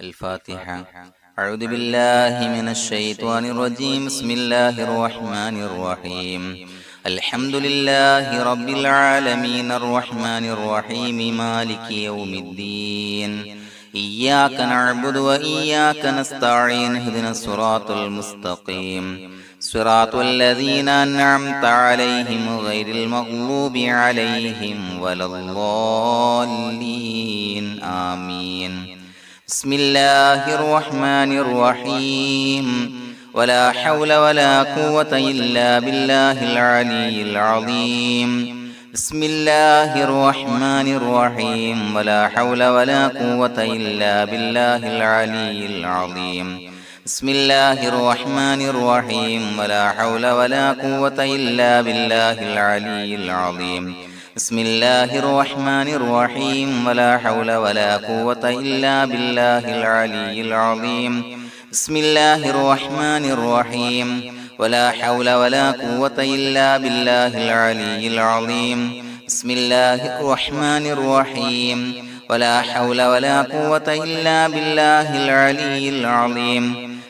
الفاتحة. أعوذ بالله من الشيطان الرجيم. بسم الله الرحمن الرحيم. الحمد لله رب العالمين الرحمن الرحيم مالك يوم الدين. إياك نعبد وإياك نستعين. اهدنا الصراط المستقيم صراط الذين أنعمت عليهم غير المغضوب عليهم ولا الضالين. آمين. بسم الله الرحمن الرحيم. ولا حول ولا قوة إلا بالله العلي العظيم. بسم الله الرحمن الرحيم. ولا حول ولا قوة إلا بالله العلي العظيم. بسم الله الرحمن الرحيم. ولا حول ولا قوة إلا بالله العلي العظيم. بسم الله الرحمن الرحيم. ولا حول ولا قوة إلا بالله العلي العظيم. بسم الله الرحمن الرحيم. ولا حول ولا قوة إلا بالله العلي العظيم. بسم الله الرحمن الرحيم. ولا حول ولا قوة إلا بالله العلي العظيم.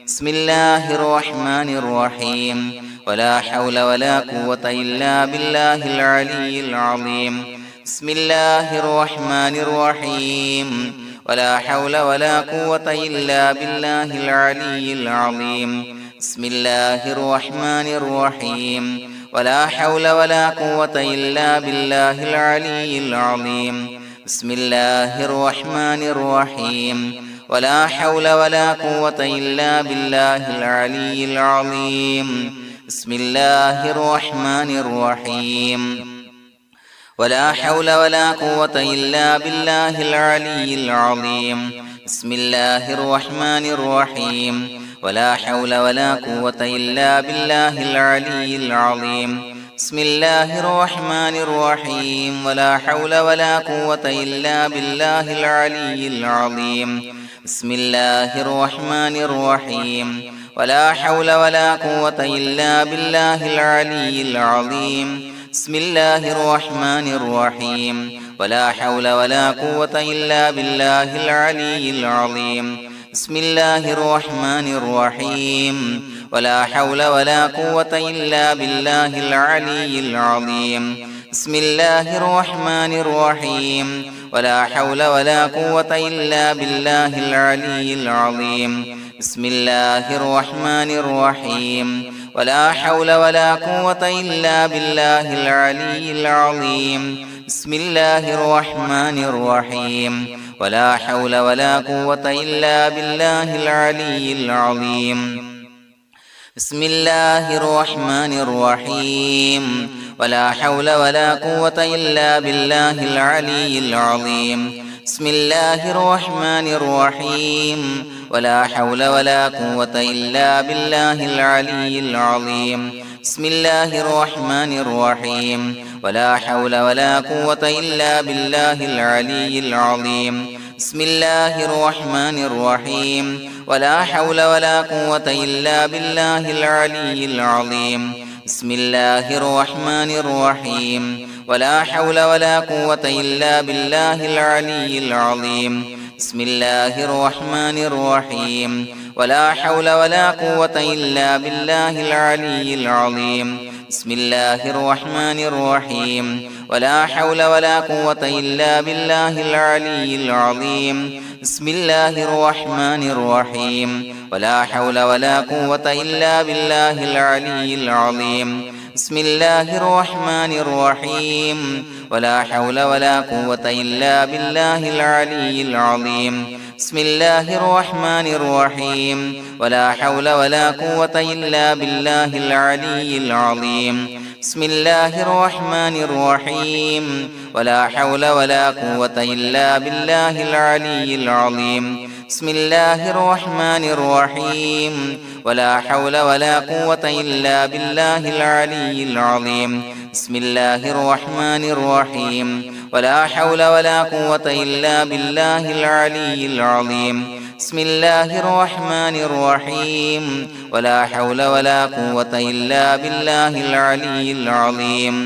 بسم الله الرحمن الرحيم. ولا حول ولا قوة إلا بالله العلي العظيم. بسم الله الرحمن الرحيم. ولا حول ولا قوة إلا بالله العلي العظيم. بسم الله الرحمن الرحيم. ولا حول ولا قوة إلا بالله العلي العظيم. بسم الله الرحمن الرحيم. ولا حول ولا قوة إلا بالله العلي العظيم. بسم الله الرحمن الرحيم. ولا حول ولا قوة إلا بالله العلي العظيم. بسم الله الرحمن الرحيم. ولا حول ولا قوة إلا بالله العلي العظيم. بسم الله الرحمن الرحيم. ولا حول ولا قوة إلا بالله العلي العظيم. بسم الله الرحمن الرحيم. ولا حول ولا قوة إلا بالله العلي العظيم. بسم الله الرحمن الرحيم. ولا حول ولا قوة إلا بالله العلي العظيم. بسم الله الرحمن الرحيم. ولا حول ولا قوة إلا بالله العلي العظيم. بسم الله الرحمن الرحيم. ولا حول ولا قوة إلا بالله العلي العظيم. بسم الله الرحمن الرحيم. ولا حول ولا قوة إلا بالله العلي العظيم. بسم الله الرحمن الرحيم. ولا حول ولا قوة إلا بالله العلي العظيم. بسم الله الرحمن الرحيم. ولا حول ولا قوة إلا بالله العلي العظيم. بسم الله الرحمن الرحيم. ولا حول ولا قوة إلا بالله العلي العظيم. بسم الله الرحمن الرحيم. ولا حول ولا قوة إلا بالله العلي العظيم. بسم الله الرحمن الرحيم. ولا حول ولا قوة إلا بالله العلي العظيم. بسم الله الرحمن الرحيم. ولا حول ولا قوة إلا بالله العلي العظيم. بسم الله الرحمن الرحيم. ولا حول ولا قوة إلا بالله العلي العظيم. بسم الله الرحمن الرحيم. ولا حول ولا قوة إلا بالله العلي العظيم. بسم الله الرحمن الرحيم. ولا حول ولا قوة إلا بالله العلي العظيم. بسم الله الرحمن الرحيم. ولا حول ولا قوة إلا بالله العلي العظيم. بسم الله الرحمن الرحيم. ولا حول ولا قوة إلا بالله العلي العظيم. بسم الله الرحمن الرحيم. ولا حول ولا قوة إلا بالله العلي العظيم. بسم الله الرحمن الرحيم. ولا حول ولا قوة إلا بالله العلي العظيم. بسم الله الرحمن الرحيم. ولا حول ولا قوة إلا بالله العلي العظيم. بسم الله الرحمن الرحيم. ولا حول ولا قوة إلا بالله العلي العظيم.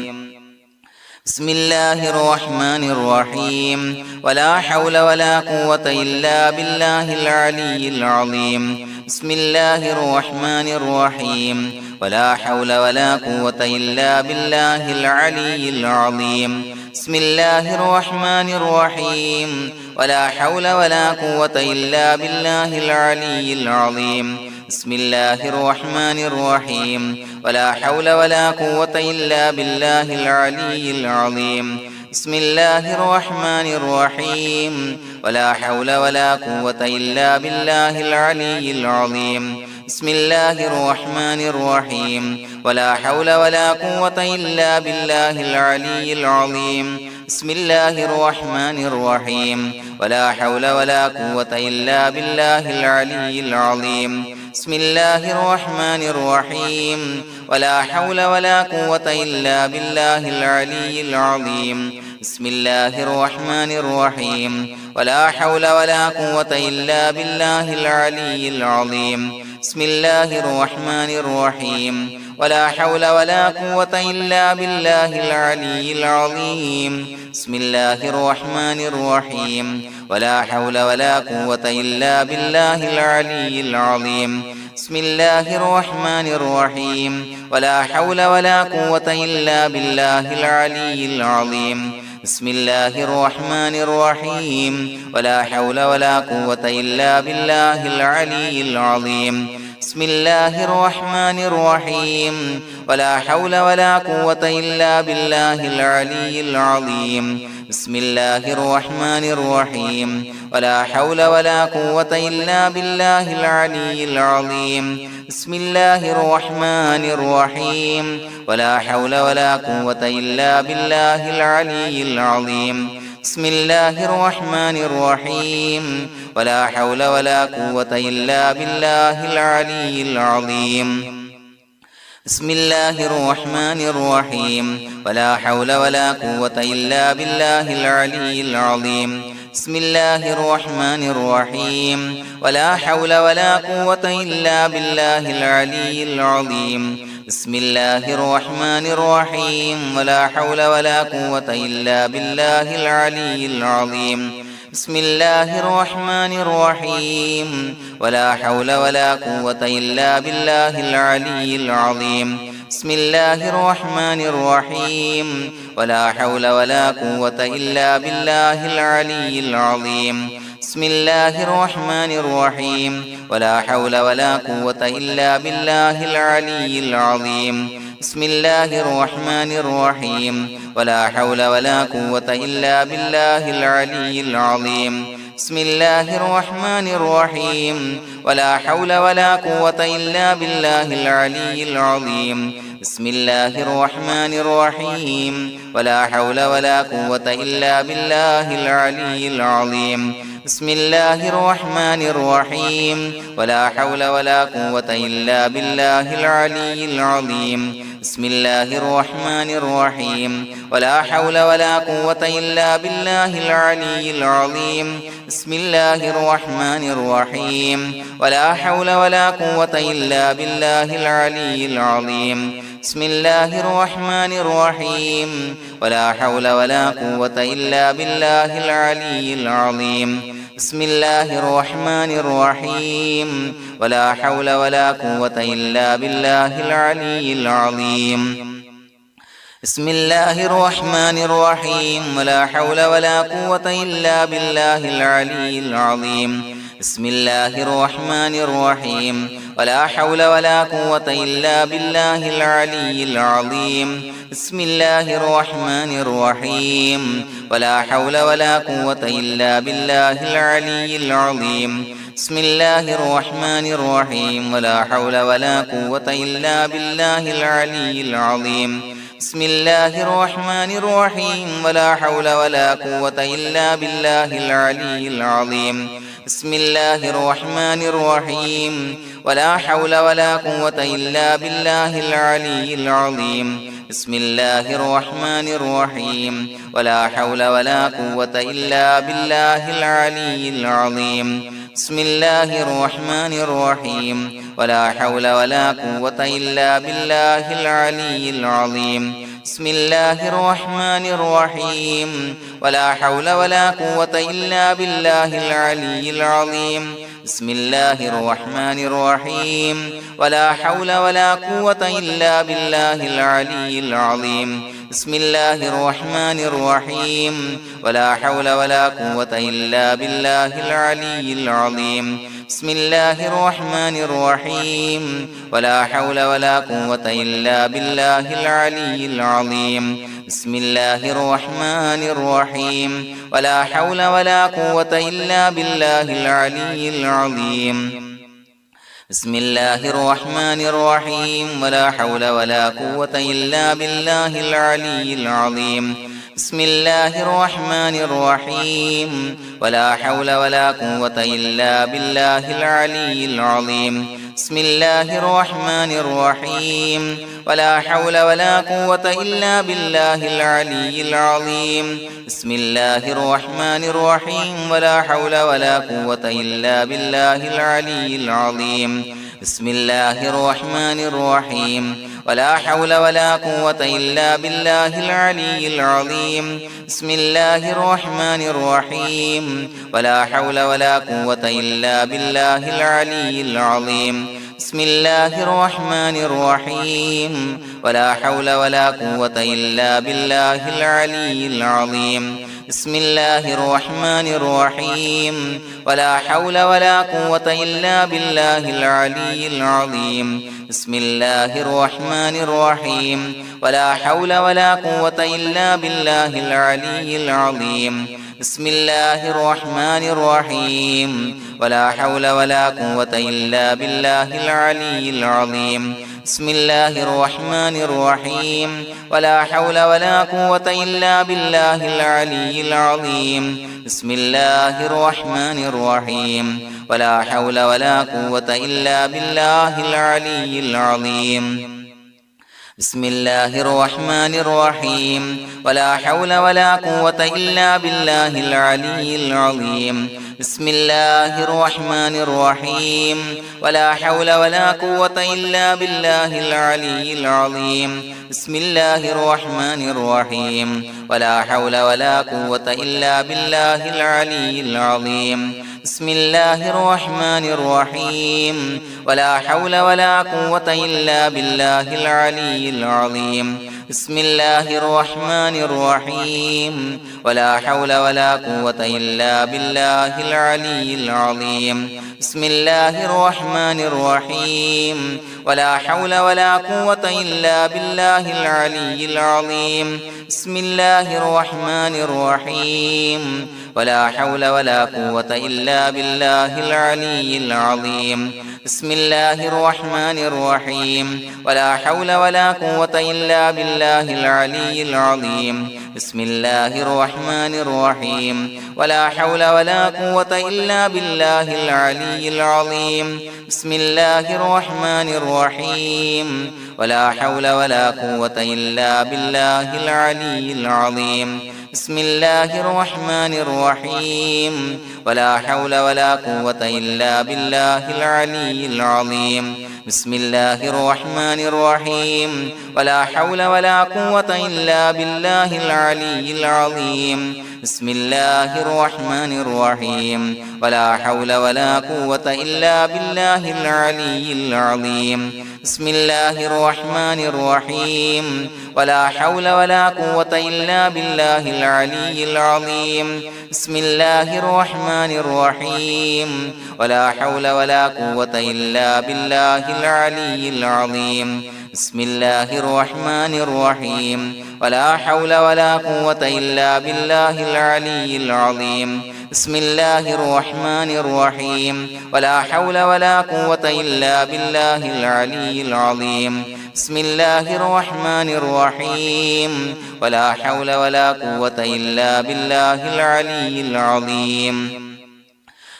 بسم الله الرحمن الرحيم ولا حول ولا قوة إلا بالله العلي العظيم بسم الله الرحمن الرحيم ولا حول ولا قوة إلا بالله العلي العظيم بسم الله الرحمن الرحيم ولا حول ولا قوة إلا بالله العلي العظيم بسم الله الرحمن الرحيم ولا حول ولا قوة إلا بالله العلي العظيم بسم الله الرحمن الرحيم ولا حول ولا قوة إلا بالله العلي العظيم بسم الله الرحمن الرحيم ولا حول ولا قوة إلا بالله العلي العظيم بسم الله الرحمن الرحيم ولا حول ولا قوة إلا بالله العلي العظيم بسم الله الرحمن الرحيم ولا حول ولا قوة إلا بالله العلي العظيم بسم الله الرحمن الرحيم ولا حول ولا قوة إلا بالله العلي العظيم بسم الله الرحمن الرحيم ولا حول ولا قوة إلا بالله العلي العظيم بسم الله الرحمن الرحيم ولا حول ولا قوة إلا بالله العلي العظيم بسم الله الرحمن الرحيم ولا حول ولا قوة إلا بالله العلي العظيم بسم الله الرحمن الرحيم ولا حول ولا قوة إلا بالله العلي العظيم بسم الله الرحمن الرحيم ولا حول ولا قوة إلا بالله العلي العظيم بسم الله الرحمن الرحيم ولا حول ولا قوة إلا بالله العلي العظيم بسم الله الرحمن الرحيم ولا حول ولا قوة إلا بالله العلي العظيم بسم الله الرحمن الرحيم ولا حول ولا قوة إلا بالله العلي العظيم بسم الله الرحمن الرحيم ولا حول ولا قوة إلا بالله العلي العظيم بسم الله الرحمن الرحيم ولا حول ولا قوة إلا بالله العلي العظيم بسم الله الرحمن الرحيم ولا حول ولا قوة إلا بالله العلي العظيم بسم الله الرحمن الرحيم ولا حول ولا قوة إلا بالله العلي العظيم بسم الله الرحمن الرحيم ولا حول ولا قوة إلا بالله العلي العظيم بسم الله الرحمن الرحيم ولا حول ولا قوة إلا بالله العلي العظيم بسم الله الرحمن الرحيم ولا حول ولا قوة إلا بالله العلي العظيم بسم الله الرحمن الرحيم ولا حول ولا قوة إلا بالله العلي العظيم بسم الله الرحمن الرحيم ولا حول ولا قوة إلا بالله العلي العظيم بسم الله الرحمن الرحيم ولا حول ولا قوة إلا بالله العلي العظيم بسم الله الرحمن الرحيم ولا حول ولا قوة إلا بالله العلي العظيم بسم الله الرحمن الرحيم ولا حول ولا قوة إلا بالله العلي العظيم بسم الله الرحمن الرحيم ولا حول ولا قوة إلا بالله العلي العظيم بسم الله الرحمن الرحيم ولا حول ولا قوة إلا بالله العلي العظيم بسم الله الرحمن الرحيم ولا حول ولا قوة إلا بالله العلي العظيم بسم الله الرحمن الرحيم ولا حول ولا قوة إلا بالله العلي العظيم بسم الله الرحمن الرحيم ولا حول ولا قوة إلا بالله العلي العظيم بسم الله الرحمن الرحيم ولا حول ولا قوة إلا بالله العلي العظيم بسم الله الرحمن الرحيم ولا حول ولا قوة إلا بالله العلي العظيم بسم الله الرحمن الرحيم ولا حول ولا قوة إلا بالله العلي العظيم بسم الله الرحمن الرحيم ولا حول ولا قوة إلا بالله العلي العظيم بسم الله الرحمن الرحيم ولا حول ولا قوة إلا بالله العلي العظيم بسم الله الرحمن الرحيم ولا حول ولا قوة إلا بالله العلي العظيم بسم الله الرحمن الرحيم ولا حول ولا قوة إلا بالله العلي العظيم بسم الله الرحمن الرحيم ولا حول ولا قوة إلا بالله العلي العظيم بسم الله الرحمن الرحيم ولا حول ولا قوة إلا بالله العلي العظيم بسم الله الرحمن الرحيم ولا حول ولا قوة إلا بالله العلي العظيم بسم الله الرحمن الرحيم ولا حول ولا قوة إلا بالله العلي العظيم بسم الله الرحمن الرحيم ولا حول ولا قوة إلا بالله العلي العظيم بسم الله الرحمن الرحيم ولا حول ولا قوة إلا بالله العلي العظيم بسم الله الرحمن الرحيم ولا حول ولا قوة إلا بالله العلي العظيم بسم الله الرحمن الرحيم ولا حول ولا قوة إلا بالله العلي العظيم بسم الله الرحمن الرحيم ولا حول ولا قوة إلا بالله العلي العظيم بسم الله الرحمن الرحيم ولا حول ولا قوة إلا بالله العلي العظيم بسم الله الرحمن الرحيم ولا حول ولا قوة إلا بالله العلي العظيم بسم الله الرحمن الرحيم ولا حول ولا قوة إلا بالله العلي العظيم بسم الله الرحمن الرحيم ولا حول ولا قوة إلا بالله العلي العظيم بسم الله الرحمن الرحيم ولا حول ولا قوة إلا بالله العلي العظيم بسم الله الرحمن الرحيم ولا حول ولا قوة إلا بالله العلي العظيم بسم الله الرحمن الرحيم ولا حول ولا قوة إلا بالله العلي العظيم بسم الله الرحمن الرحيم ولا حول ولا قوة إلا بالله العلي العظيم بسم الله الرحمن الرحيم ولا حول ولا قوة إلا بالله العلي العظيم بسم الله الرحمن الرحيم ولا حول ولا قوة إلا بالله العلي العظيم بسم الله الرحمن الرحيم ولا حول ولا قوة إلا بالله العلي العظيم بسم الله الرحمن الرحيم ولا حول ولا قوة إلا بالله العلي العظيم بسم الله الرحمن الرحيم ولا حول ولا قوة إلا بالله العلي العظيم بسم الله الرحمن الرحيم ولا حول ولا قوة إلا بالله العلي العظيم بسم الله الرحمن الرحيم ولا حول ولا قوة إلا بالله العلي العظيم بسم الله الرحمن الرحيم ولا حول ولا قوة إلا بالله العلي العظيم بسم الله الرحمن الرحيم ولا حول ولا قوة إلا بالله العلي العظيم بسم الله الرحمن الرحيم ولا حول ولا قوة إلا بالله العلي العظيم بسم الله الرحمن الرحيم ولا حول ولا قوة إلا بالله العلي العظيم بسم الله الرحمن الرحيم ولا حول ولا قوة إلا بالله العلي العظيم بسم الله الرحمن الرحيم ولا حول ولا قوة إلا بالله العلي العظيم بسم الله الرحمن الرحيم ولا حول ولا قوة إلا بالله العلي العظيم بسم الله الرحمن الرحيم ولا حول ولا قوة إلا بالله العلي العظيم بسم الله الرحمن الرحيم ولا حول ولا قوة إلا بالله العلي العظيم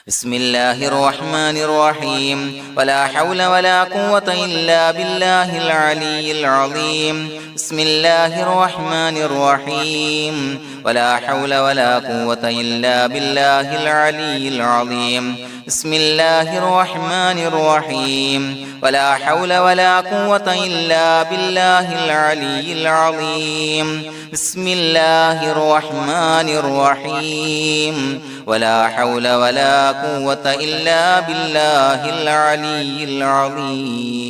بسم الله الرحمن الرحيم ولا حول ولا قوة إلا بالله العلي العظيم بسم الله الرحمن الرحيم ولا حول ولا قوة إلا بالله العلي العظيم بسم الله الرحمن الرحيم ولا حول ولا قوة إلا بالله العلي العظيم بسم الله الرحمن الرحيم ولا حول ولا قوة إلا بالله العلي العظيم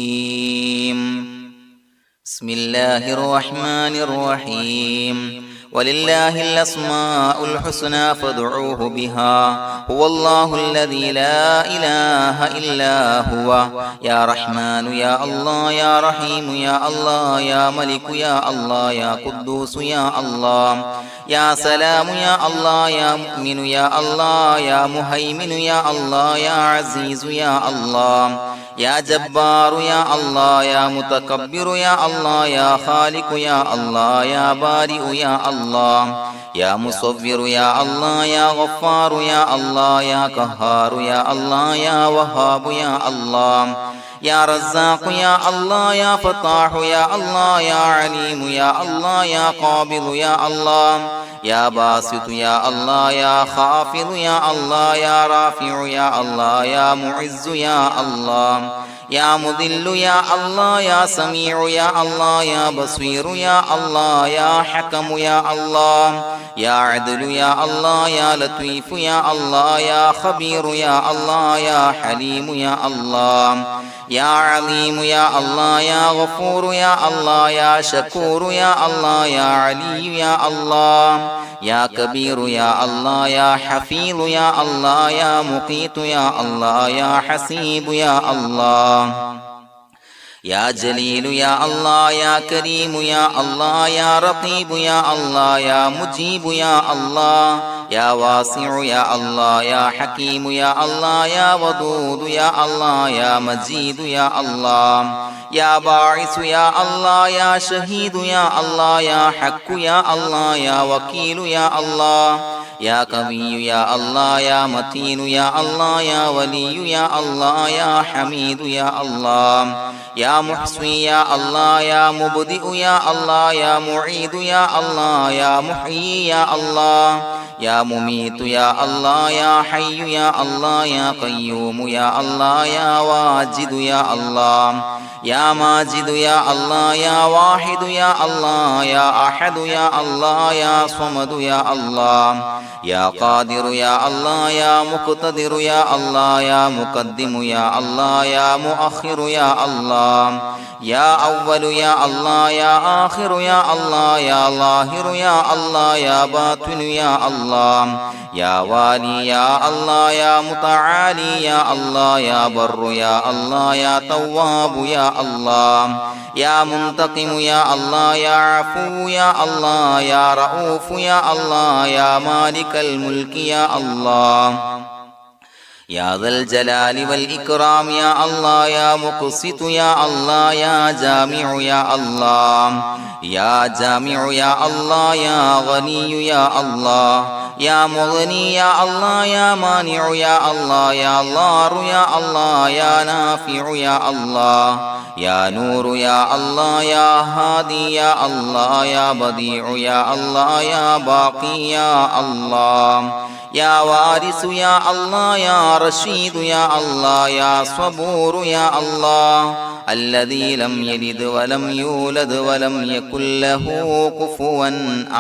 بسم الله الرحمن الرحيم ولله الأسماء الحسنى فادعوه بها هو الله الذي لا إله إلا هو يا رحمن يا الله يا رحيم يا الله يا ملك يا الله يا قدوس يا الله يا سلام يا الله يا مؤمن يا الله يا مهيمن يا الله يا عزيز يا الله يا جبار يا الله يا متكبر يا الله يا خالق يا الله يا بارئ يا الله يا مصور يا الله يا غفار يا الله يا قهار يا الله يا وهاب يا الله يا رزاق يا الله يا فتاح يا الله يا عليم يا الله يا قابض يا الله يا باسط يا الله يا خافض يا الله يا رافع يا الله يا معز يا الله يا مذل يا الله يا سميع يا الله يا بصير يا الله يا حكم يا الله يا عدل يا الله يا لطيف يا الله يا خبير يا الله يا حليم يا الله يا عليم يا الله يا غفور يا الله يا شكور يا الله يا علي يا الله يا كبير يا الله يا حفيظ يا الله يا مقيت يا الله يا حسيب يا الله يا جليل يا الله يا كريم يا الله يا رقيب يا الله يا مجيب يا الله يا واسع يا الله يا حكيم يا الله يا ودود يا الله يا مجيد يا الله يا باعث يا الله يا شهيد يا الله يا حق يا الله يا وكيل يا الله يا قوي يا الله يا متين يا الله يا ولي يا الله يا حميد يا الله يا محصي يا الله يا مبدئ يا الله يا معيد يا الله يا محيي يا الله يا مميت يا الله يا حي يا الله يا قيوم يا الله يا واجد يا الله يا ماجد يا الله يا واحد يا الله يا أحد يا الله يا صمد يا الله يا قادر يا الله يا مقتدر يا الله يا مقدم يا الله يا مؤخر يا الله يا أول يا الله يا آخر يا الله يا ظاهر يا الله يا باطن يا الله يا والي يا الله يا متعالي يا الله يا بر يا الله يا تواب يا الله يا منتقم يا الله يا عفو يا الله يا رؤوف يا الله يا مالك الملك يا الله يا ذا الجلال والإكرام يا الله يا مقسط يا الله يا جامع يا الله يا جامع يا الله يا غني يا الله يا مغني يا الله يا مانع يا الله يا ضار يا الله يا نافع يا الله يا نور يا الله يا هادي يا الله يا بديع يا الله يا باقي يا الله يا وارث يا الله يا رشيد يا الله يا صبور يا الله الذي لم يلد ولم يولد ولم يكن له كفوا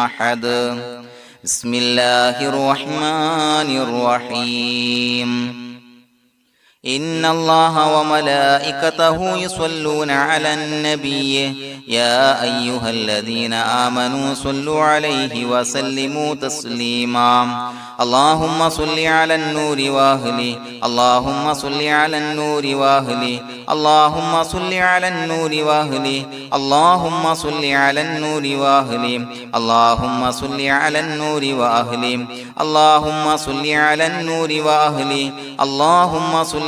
أحد بسم الله الرحمن الرحيم إن الله وملائكته يصلون على النبي يا أيها الذين آمنوا صلوا عليه وسلموا تسليما اللهم صل على النور وأهله اللهم صل على النور وأهله اللهم صل على النور وأهله اللهم صل على النور وأهله اللهم صل على النور وأهله اللهم صل على النور وأهله اللهم صل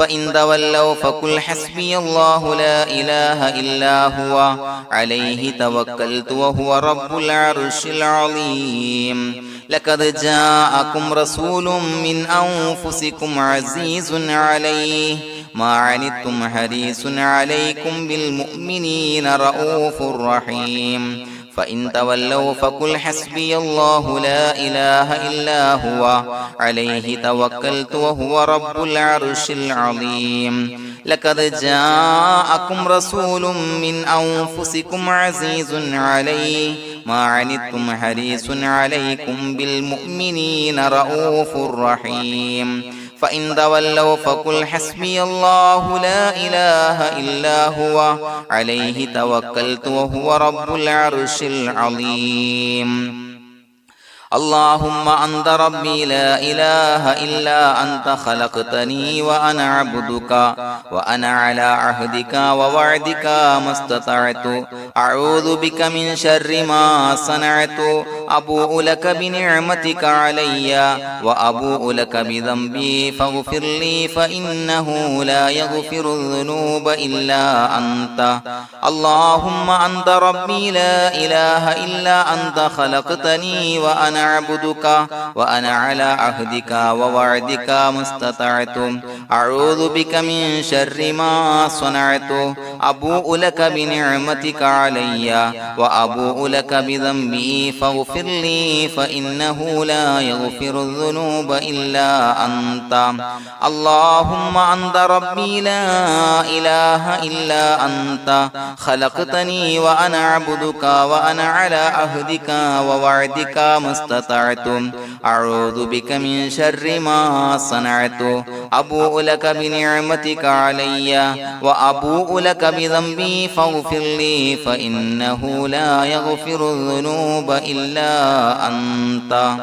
فإن تولوا فقل حسبي الله لا إله إلا هو عليه توكلت وهو رب العرش العظيم لقد جاءكم رسول من أنفسكم عزيز عليه ما عنتم حريص عليكم بالمؤمنين رؤوف رحيم فإن تولوا فقل حسبي الله لا إله إلا هو عليه توكلت وهو رب العرش العظيم لقد جاءكم رسول من أنفسكم عزيز عليه ما عنتم حريص عليكم بالمؤمنين رؤوف رحيم فإن تولوا فقل حسبي الله لا إله إلا هو عليه توكلت وهو رب العرش العظيم اللهم أنت ربي لا إله إلا أنت خلقتني وأنا عبدك وأنا على عهدك ووعدك ما استطعت أعوذ بك من شر ما صنعت أبوء لك بنعمتك علي وأبوء لك بذنبي فاغفر لي فإنه لا يغفر الذنوب إلا أنت اللهم أنت ربي لا إله إلا أنت خلقتني وأنا عبدك وأنا على عهدك ووعدك ما استطعت أعوذ بك من شر ما صنعت أبوء لك بنعمتك علي وأبوء لك بذنبي فاغفر لي فإنه لا يغفر الذنوب إلا أنت اللهم أنت ربي لا إله إلا أنت خلقتني وأنا عبدك وأنا على عهدك ووعدك ما استطعت أعوذ بك من شر ما صنعت أبوء لك بنعمتك علي وأبوء لك بذنبي فاغفر لي فإنه لا يغفر الذنوب إلا أنت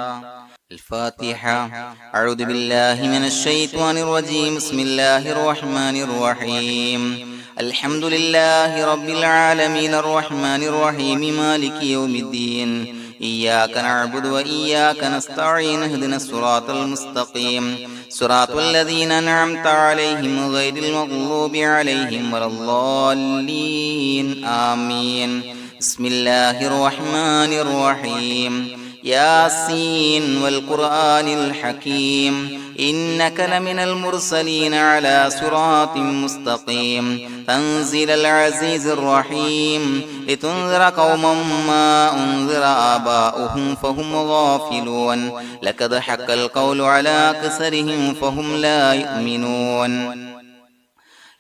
الفاتحة أعوذ بالله من الشيطان الرجيم بسم الله الرحمن الرحيم الحمد لله رب العالمين الرحمن الرحيم مالك يوم الدين إياك نعبد وإياك نستعين اهدنا الصراط المستقيم صراط الذين أنعمت عليهم غير المغضوب عليهم ولا الضالين آمين بسم الله الرحمن الرحيم ياسين والقرآن الحكيم إنك لمن المرسلين على صراط مستقيم تنزيل العزيز الرحيم لتنذر قوما ما أنذر آباؤهم فهم غافلون لقد حق القول على أكثرهم فهم لا يؤمنون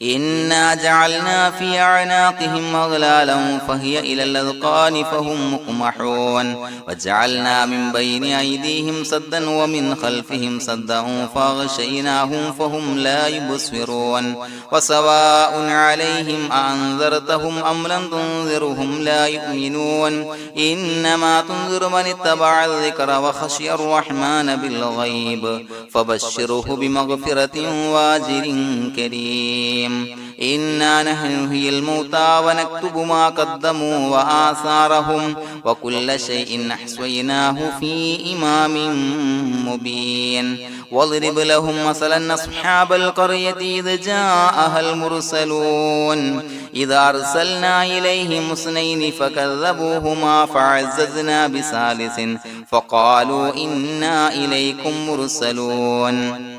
إنا جعلنا في أعناقهم أغلالا فهي إلى الأذقان فهم مقمحون وجعلنا من بين أيديهم سدا ومن خلفهم سدا فأغشيناهم فهم لا يبصرون وسواء عليهم أأنذرتهم أم لم تنذرهم لا يؤمنون إنما تنذر من اتبع الذكر وخشي الرحمن بالغيب فبشره بمغفرة وأجر كريم إنا نحن نحيي الموتى ونكتب ما قدموا وآثارهم وكل شيء أحصيناه في إمام مبين واضرب لهم مثلا أصحاب القرية إذ جاءها المرسلون إذا أرسلنا إليهم اثنين فكذبوهما فعززنا بثالث فقالوا إنا إليكم مرسلون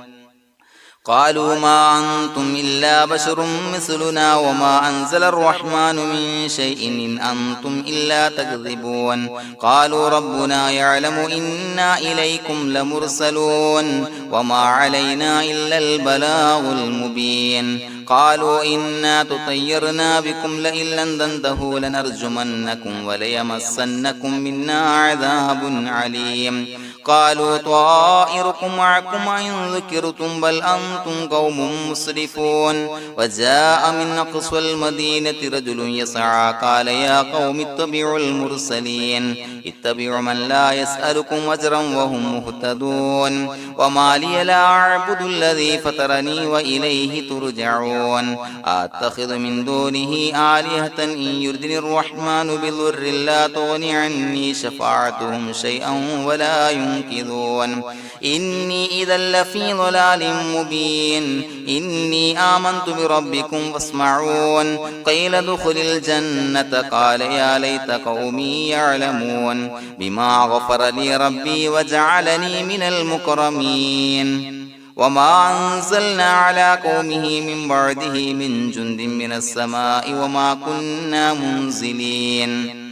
قالوا ما أنتم إلا بشر مثلنا وما أنزل الرحمن من شيء إن أنتم إلا تكذبون قالوا ربنا يعلم إنا إليكم لمرسلون وما علينا إلا البلاغ المبين قالوا إنا تطيرنا بكم لئن لم تنتهوا لنرجمنكم وليمسنكم منا عذاب عليم قالوا طائركم معكم إن ذكرتم بل أنتم قوم مسرفون وجاء من أقصى المدينة رجل يسعى قال يا قوم اتبعوا المرسلين اتبعوا من لا يسألكم أجرا وهم مهتدون وما لي لا أعبد الذي فطرني وإليه ترجعون أتخذ من دونه آلهة إن يردني الرحمن بضر لا تغني عني شفاعتهم شيئا ولا ينصرون ينكثون إني إذا لفي ضلال مبين إني آمنت بربكم فاسمعون قيل ادخل الجنة قال يا ليت قومي يعلمون بما غفر لي ربي وجعلني من المكرمين وما أنزلنا على قومه من بعده من جند من السماء وما كنا منزلين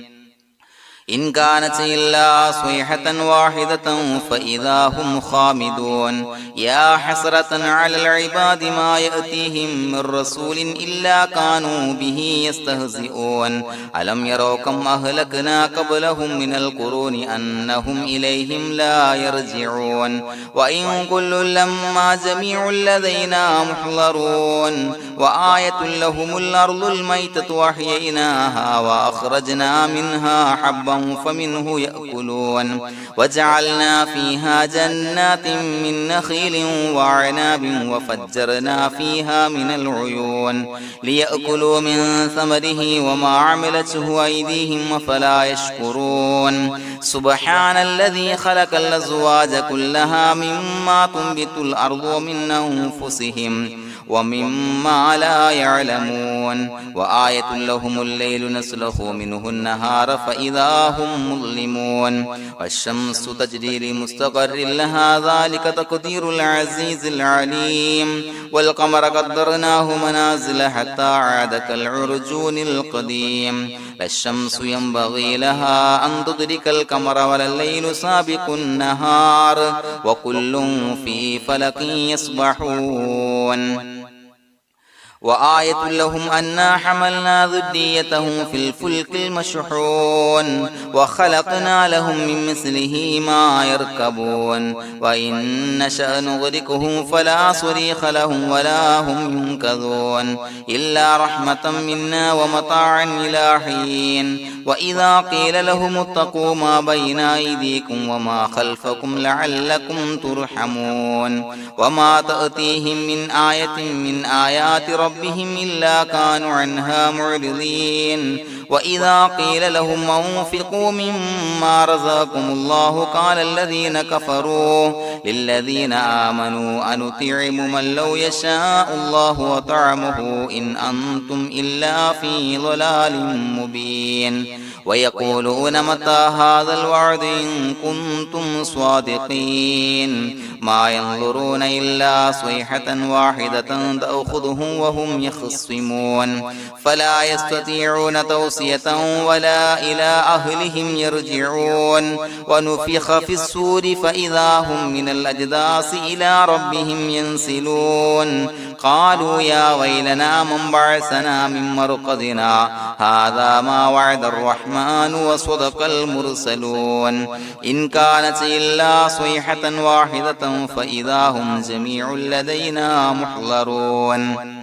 إن كانت إلا صيحة واحدة فإذا هم خامدون يا حسرة على العباد ما يأتيهم من رسول إلا كانوا به يستهزئون ألم يروا كم أهلكنا قبلهم من القرون أنهم إليهم لا يرجعون وإن كل لما جميع لدينا محضرون وآية لهم الأرض الميتة وأحييناها وأخرجنا منها حبا فمنه يأكلون وجعلنا فيها جنات من نخيل وعناب وفجرنا فيها من العيون ليأكلوا من ثمره وما عملته أيديهم فلا يشكرون سبحان الذي خلق الأزواج كلها مما تنبت الأرض ومن أنفسهم ومما لا يعلمون وآية لهم الليل نسلخ منه النهار فإذا هم مظلمون والشمس تجري لمستقر لها ذلك تقدير العزيز العليم والقمر قدرناه منازل حتى عاد كالعرجون القديم لا الشمس ينبغي لها أن تدرك القمر ولا الليل سابق النهار وكل في فلك يسبحون وآية لهم أنا حملنا ذريتهم في الفلك المشحون وخلقنا لهم من مثله ما يركبون وإن نشأ نغرقهم فلا صريخ لهم ولا هم ينقذون إلا رحمة منا ومتاعا إلى حين وإذا قيل لهم اتقوا ما بين أيديكم وما خلفكم لعلكم ترحمون وما تأتيهم من آية من آيات ربهم إلا كانوا عنها معرضين وإذا قيل لهم أنفقوا مما رزقكم الله قال الذين كفروا للذين آمنوا أنطعم من لو يشاء الله وطعمه إن أنتم إلا في ضلال مبين ويقولون متى هذا الوعد إن كنتم صادقين ما ينظرون إلا صيحة واحدة تأخذهم وهم يخصمون فلا يستطيعون توصية ولا إلى أهلهم يرجعون ونفخ في الصور فإذا هم من الأجداث إلى ربهم ينسلون قالوا يا ويلنا من بعثنا من مرقدنا هذا ما وعد الرحمن وصدق المرسلون إن كانت إلا صيحة واحدة فإذا هم جميع لدينا محضرون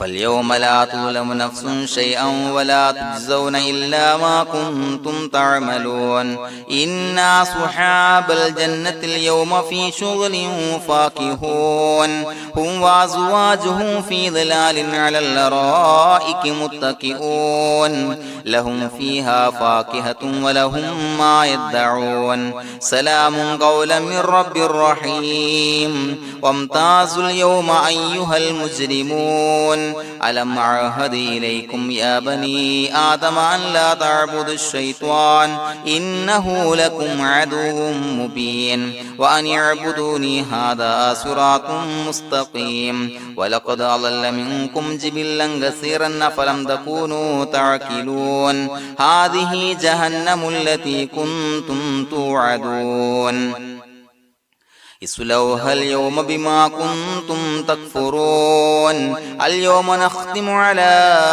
فاليوم لا تظلم نفس شيئا ولا تجزون إلا ما كنتم تعملون إنا أصحاب الجنة اليوم في شغل فاكهون هم وأزواجهم في ظلال على الأرائك متكئون لهم فيها فاكهة ولهم ما يدعون سلام قولا من رب رحيم وامتازوا اليوم أيها المجرمون ألم أعهد إليكم يا بني آدم أن لا تعبدوا الشيطان إنه لكم عدو مبين وأن اعبدوني هذا صراط مستقيم ولقد أضل منكم جبلا كثيرا فلم تكونوا تعقلون هذه جهنم التي كنتم توعدون اصلوها اليوم بما كنتم تكفرون اليوم نختم على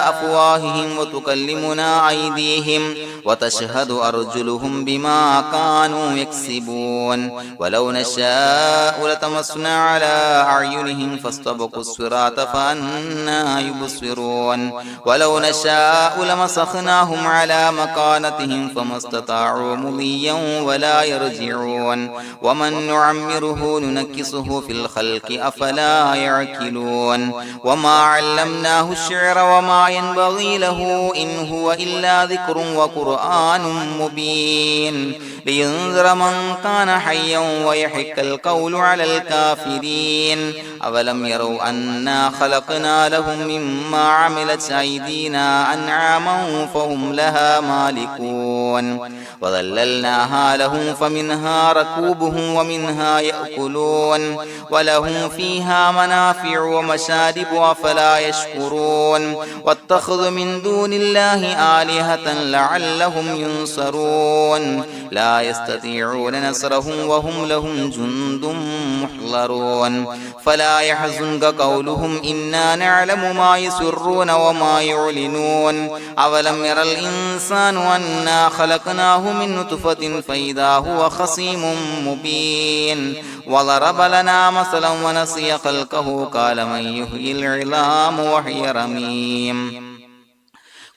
أفواههم وتكلمنا أيديهم وتشهد أرجلهم بما كانوا يكسبون ولو نشاء لتمسنا على أعينهم فاستبقوا الصراط فأنى يبصرون ولو نشاء لمسخناهم على مكانتهم فما استطاعوا مضيا ولا يرجعون ومن نعمره ننشره ننكسه في الخلق أفلا يعقلون وما علمناه الشعر وما ينبغي له إن هو إلا ذكر وقرآن مبين لينذر من كان حيا ويحق القول على الكافرين أولم يروا أنا خلقنا لهم مما عملت أيدينا أنعاما فهم لها مالكون وظللناها لهم فمنها ركوبهم ومنها يأكلون ولهم فيها منافع ومشارب أفلا يشكرون واتخذوا من دون الله آلهة لعلهم ينصرون لا يستطيعون نصرهم وهم لهم جند محضرون فلا يحزنك قولهم إنا نعلم ما يسرون وما يعلنون أولم ير الإنسان أنا خلقناه من نطفة فإذا هو خصيم مبين وضرب لنا مثلا ونسي خلقه قال من يحيي العظام وهي رميم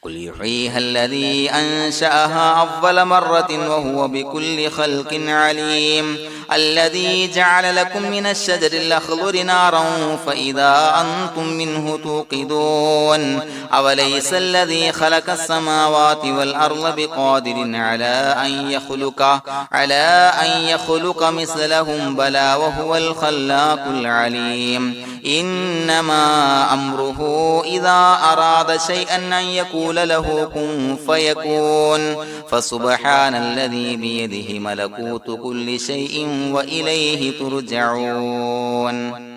قل يحييها الذي أنشأها أول مرة وهو بكل خلق عليم الذي جعل لكم من الشجر الأخضر نارا فإذا أنتم منه توقدون أوليس الذي خلق السماوات والأرض بقادر على أن يخلق مثلهم بلى وهو الخلاق العليم إنما أمره إذا أراد شيئا أن يقول له كن فيكون فسبحان الذي بيده ملكوت كل شيء وإليه ترجعون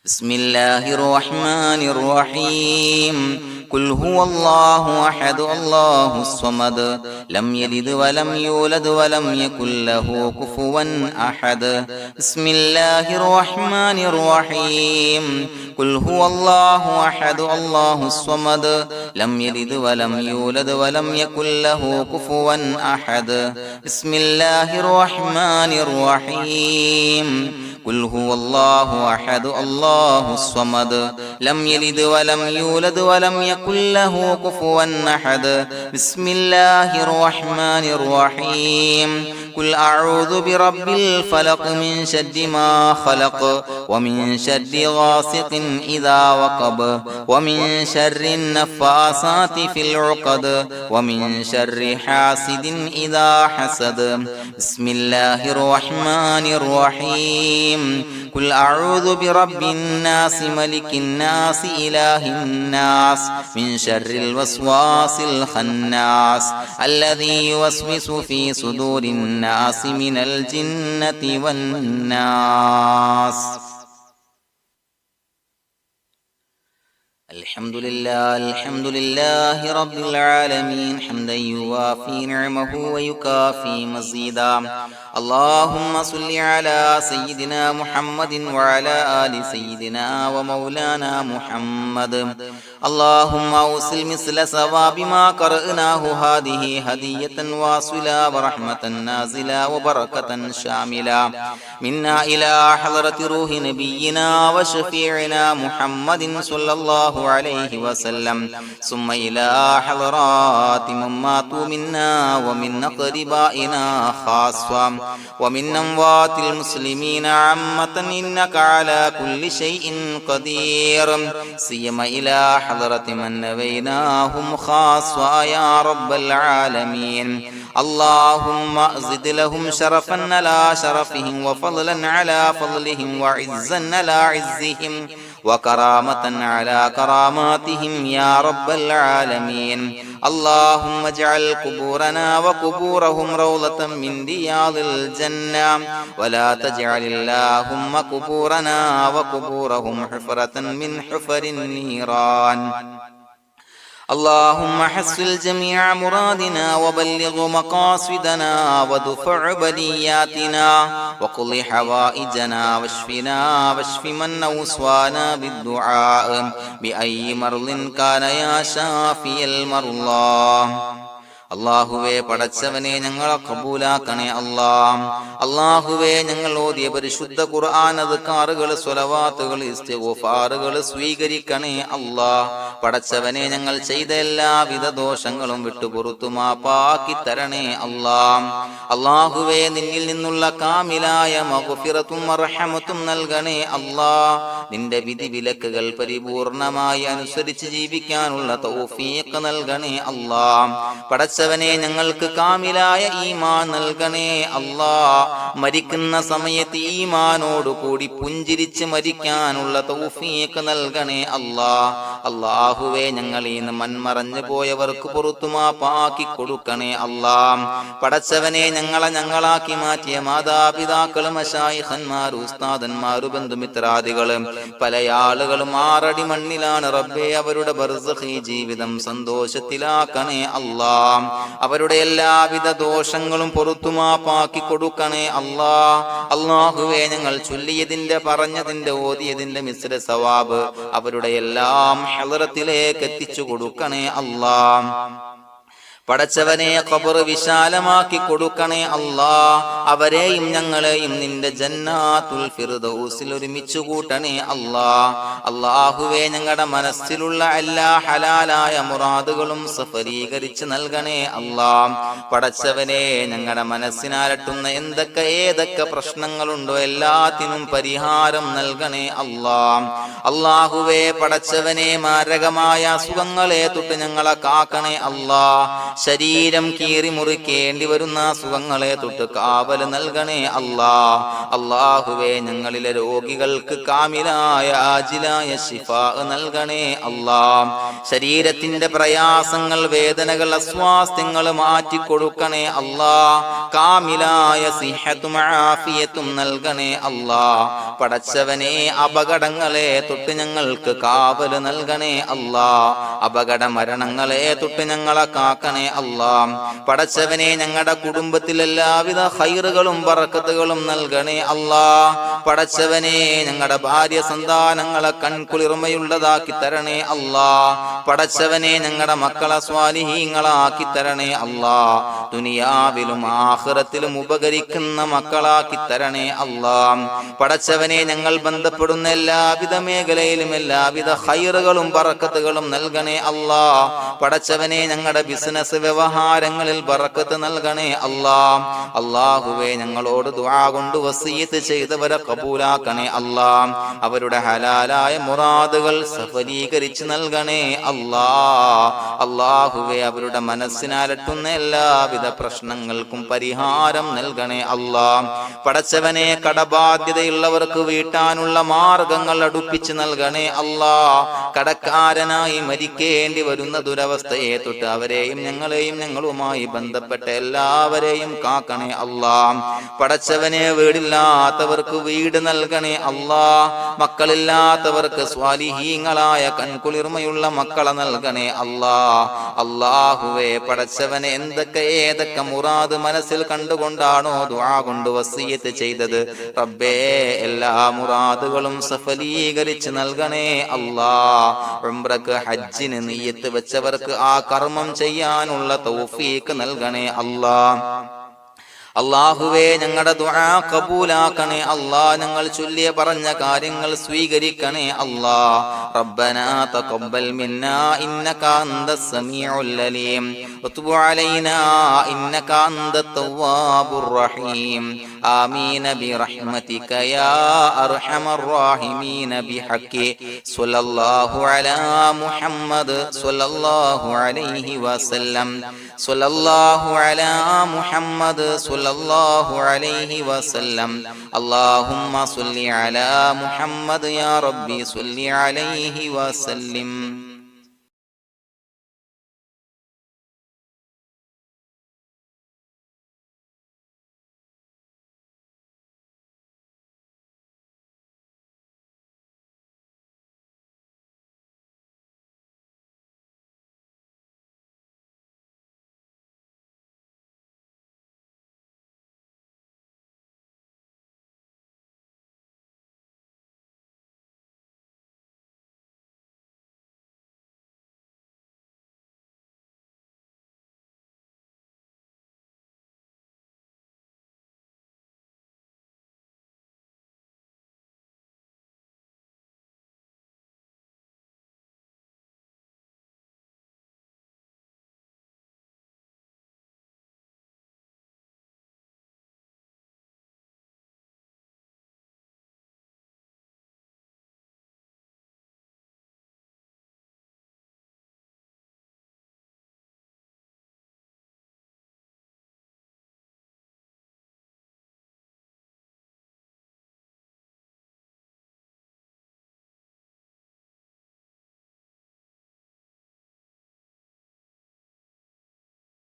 بسم الله الرحمن الرحيم قل هو الله أحد الله الصمد لم يلد ولم يولد ولم يكن له كفوا أحد بسم الله الرحمن الرحيم قل هو الله أحد الله الصمد لم يلد ولم يولد ولم يكن له كفوا أحد بسم الله الرحمن الرحيم قل هو الله أحد الله الصمد لم يلد ولم يولد ولم يكن له كفوا أحد بسم الله الرحمن الرحيم قل أعوذ برب الفلق من شر ما خلق ومن شر غاسق إذا وقب ومن شر النفاثات في العقد ومن شر حاسد إذا حسد بسم الله الرحمن الرحيم قل أعوذ برب الناس ملك الناس إله الناس من شر الوسواس الخناس الذي يوسوس في صدور الناس من الجنة والناس الحمد لله رب العالمين حمدا يوافي نعمه ويكافي مزيدا اللهم صل على سيدنا محمد وعلى آل سيدنا ومولانا محمد اللهم أوصل مثل ثواب ما قرأناه هذه هدية واصلة ورحمة نازلة وبركة شاملة منا إلى حضرة روح نبينا وشفيعنا محمد صلى الله عليه وسلم ثم إلى حضرات من ماتوا منا ومن أقربائنا خاصة ومن أموات المسلمين عامة إنك على كل شيء قدير سيما إلى حضرة من نبيناهم خاصة يا رب العالمين اللهم زد لهم شرفا على شرفهم وفضلا على فضلهم وعزا على عزهم وكرامة على كراماتهم يا رب العالمين اللهم اجعل قبورنا وقبورهم روضة من رياض الجنة ولا تجعل اللهم قبورنا وقبورهم حفرة من حفر النيران اللهم حصل جميع مرادنا وبلغ مقاصدنا ودفع بلياتنا وقض حوائجنا واشفنا واشف من أوصانا بالدعاء بأي مرض كان يا شافي المرضى അല്ലാഹുവേ പടച്ചവനെ ഞങ്ങളെ ഖബൂലാക്കണേ അല്ലാ. അല്ലാഹുവേ ഞങ്ങൾ ഓതിയ പരിശുദ്ധ ഖുർആൻ അദ്കാറുകൾ സ്വലവാത്തുകൾ ഇസ്തിഗ്ഫാറുകൾ സ്വീകരിക്കണേ അല്ലാ. പടച്ചവനെ ഞങ്ങൾ ചെയ്ത എല്ലാവിധ ദോഷങ്ങളും വിട്ടുപുറത്തു മാപ്പാക്കി തരണേ അല്ലാ. അല്ലാഹുവേ നിന്നിൽ നിന്നുള്ള കാമിലായ മഗ്ഫിറത്തും റഹ്മത്തും നൽകണേ അല്ലാ. നിന്റെ വിധി വിലക്കുകൾ പരിപൂർണമായി അനുസരിച്ച് ജീവിക്കാനുള്ള തൗഫീഖ് നൽകണേ അല്ലാ. പടച്ചവനെ ഞങ്ങൾക്ക് കാമിലായ ഈമാൻ നൽകണേ അല്ലാ. മരിക്കുന്ന സമയത്ത് ഈമാനോട് കൂടി പുഞ്ചിരിച്ച് മരിക്കാനുള്ള തൗഫീഖ് നൽകണേ അല്ലാ. അല്ലാഹുവേ ഞങ്ങളിൽ നിന്ന് മൺമറഞ്ഞു പോയവർക്ക് പുറത്തു മാപ്പാക്കി കൊടുക്കണേ അല്ലാ. പടച്ചവനെ ഞങ്ങളാക്കി മാറ്റിയ മാതാപിതാക്കളും മശായിഖന്മാരും ഉസ്താദന്മാരും ബന്ധുമിത്രാദികളും പല ആളുകളും 6 അടി മണ്ണിലാണ് റബ്ബേ. അവരുടെ ബർസഖി ജീവിതം സന്തോഷത്തിലാക്കണേ അല്ലാ. അവരുടെ എല്ലാവിധ ദോഷങ്ങളും പുറത്തു മാപ്പാക്കി കൊടുക്കണേ അല്ലാ. അല്ലാഹുവേ ഞങ്ങൾ ചൊല്ലിയതിന്റെ പറഞ്ഞതിന്റെ ഓതിയതിന്റെ മിശ്ര സവാബ് അവരുടെ എല്ലാം ഹളറത്തിലേക്ക് എത്തിച്ചു കൊടുക്കണേ അല്ലാ. പടച്ചവനെ ഖബർ വിശാലമാക്കി കൊടുക്കണേ അല്ലാ. അവരെയും ഞങ്ങളെയും നിന്റെ ജന്നാത്തുൽ ഫിർദൗസിൽ ഒരുമിച്ച് കൂട്ടണേ അല്ലാ. അല്ലാഹുവേ ഞങ്ങളുടെ മനസ്സിലുള്ള എല്ലാ ഹലാലായ മുറാദുകളും സഫലീകരിച്ച് നൽകണേ അല്ലാ. പടച്ചവനെ ഞങ്ങളുടെ മനസ്സിനാലട്ടുന്ന ഏതൊക്കെ പ്രശ്നങ്ങളുണ്ടോ എല്ലാത്തിനും പരിഹാരം നൽകണേ അല്ലാ. അല്ലാഹുവേ പടച്ചവനെ മാരകമായ അസുഖങ്ങളെ തൊട്ട് ഞങ്ങളെ കാക്കണേ അല്ലാ. ശരീരം കീറി മുറിക്കേണ്ടി വരുന്ന അസുഖങ്ങളെ തൊട്ട് കാവൽ നൽകണേ അല്ലാ. അല്ലാഹുവേ ഞങ്ങളിലെ രോഗികൾക്ക് കാമിലായ ആജിലായ ശിഫാ നൽകണേ അല്ലാ. ശരീരത്തിന്റെ പ്രയാസങ്ങൾ വേദനകൾ അസ്വാസ്ഥ്യങ്ങൾ മാറ്റിക്കൊടുക്കണേ അല്ലാ. കാമിലായ സിഹത്തും ആഫിയത്തും നൽകണേ അല്ലാ. പടച്ചവനെ അപകടങ്ങളെ തൊട്ട് ഞങ്ങൾക്ക് കാവൽ നൽകണേ അല്ലാ. അപകട മരണങ്ങളെ തൊട്ട് ഞങ്ങളെ കാക്കണേ അല്ലാ. പടച്ചവനെ ഞങ്ങളുടെ കുടുംബത്തിൽ എല്ലാവിധ ഖൈറുകളും ബറക്കത്തുകളും നൽകണേ അല്ലാ. പടച്ചവനെ ഞങ്ങളുടെ ഭാര്യ സന്താനങ്ങളെ കൺകുളിർമയുള്ളതാക്കി തരണേ അല്ലാ. പടച്ചവനെ ഞങ്ങളുടെ മക്കളെ സ്വാലിഹീങ്ങളാക്കി തരണേ അല്ലാ. ദുനിയാവിലും ആഖിറത്തിലും ഉപകരിക്കുന്ന മക്കളാക്കി തരണേ അല്ലാ. പടച്ചവനെ ഞങ്ങൾ ബന്ധപ്പെടുന്ന എല്ലാവിധ മേഖലയിലും എല്ലാവിധ ഖൈറുകളും ബറക്കത്തുകളും നൽകണേ അല്ലാ. പടച്ചവനെ ഞങ്ങളുടെ ബിസിനസ് വ്യവഹാരങ്ങളിൽ ബറക്കത്ത് നൽകണേ അല്ലാ. അല്ലാഹുവേ ഞങ്ങളോട് ദുആ കൊണ്ട് വസിയത്ത് ചെയ്തവരെ കബൂലാക്കണേ അല്ലാ. അവരുടെ ഹലാലായ മുറാദുകൾ സഫലീകരിച്ച് നൽകണേ അല്ലാ. അല്ലാഹുവേ അവരുടെ മനസ്സിനാലട്ടുന്ന എല്ലാവിധ പ്രശ്നങ്ങൾക്കും പരിഹാരം നൽകണേ അല്ലാ. പടച്ചവനെ കടബാധ്യതയുള്ളവർക്ക് വീട്ടാനുള്ള മാർഗങ്ങൾ അടുപ്പിച്ച് നൽകണേ അല്ലാ. കടക്കാരനായി മരിക്കേണ്ടി വരുന്ന ദുരവസ്ഥയെ തൊട്ട് അവരെയും ഞങ്ങളെയും ഞങ്ങളുമായി ബന്ധപ്പെട്ട എല്ലാവരെയും കാക്കണേ അല്ലാ. പടച്ചവനെ വീടില്ലാത്തവർക്ക് വീട് നൽകണേ അല്ലാ. മക്കളില്ലാത്തവർക്ക് സ്വാലിഹീങ്ങളായ കൺകുളിർമയുള്ള മക്കളെ നൽകണേ അല്ലാ. അല്ലാഹുവേ പടച്ചവനെ ഏതൊക്കെ മുറാദ് മനസ്സിൽ കണ്ടുകൊണ്ടാണോ ദുആ കൊണ്ട് വസിയത്ത് ചെയ്തത് റബ്ബേ എല്ലാ മുറാദുകളും സഫലീകരിച്ച് നൽകണേ അല്ലാ. ഉംറക്ക് ഹജ്ജിന് നിയ്യത്ത് വെച്ചവർക്ക് ആ കർമ്മം ചെയ്യാനുള്ള തൗഫീഖ് നൽകണേ അല്ലാ. അല്ലാഹുവേ ഞങ്ങളുടെ ദുആ ഖബൂലാക്കണേ അല്ലാ. ഞങ്ങൾ ചൊല്ലിയ പറഞ്ഞ കാര്യങ്ങൾ സ്വീകരിക്കണേ അല്ലാ. റബ്ബനാ തഖബ്ബൽ മിന്നാ ഇന്നക അന്തസ് സമീഉൽ അലീം വതുബ് അലൈനാ ഇന്നക അന്തത് തവ്വാബുർ റഹീം. ആമീൻ ബിറഹ്മതിക യാ അർഹമർ റഹീമീൻ ബിഹഖി സ്വല്ലല്ലാഹു അലാ മുഹമ്മദ് സ്വല്ലല്ലാഹു അലൈഹി വസല്ലം. സ്വല്ലല്ലാഹു അലാ മുഹമ്മദ് സ്വല്ലല്ലാഹു അലൈഹി വസല്ലം. അല്ലാഹുമ്മ സ്വല്ലി അലാ മുഹമ്മദ് യാ റബ്ബി സ്വല്ലി അലൈഹി വസല്ലം.